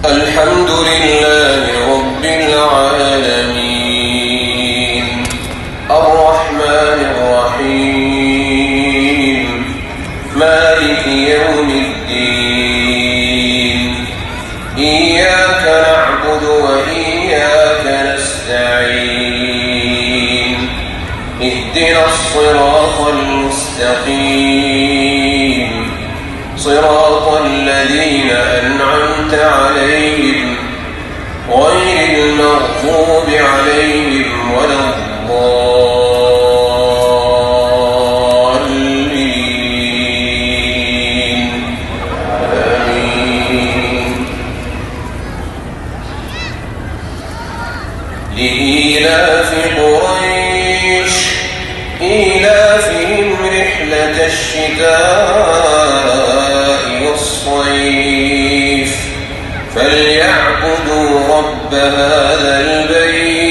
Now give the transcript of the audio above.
الحمد لله رب العالمين الرحمن الرحيم مالك يوم الدين إياك نعبد وإياك نستعين اهدنا الصراط المستقيم صراط الذين أنعمت عليهم غير المغضوب عليهم ولا الضالين آمين. لإيلاف قريش إيلافهم رحلة الشتاء والصيف فليعبدوا رب هذا البيت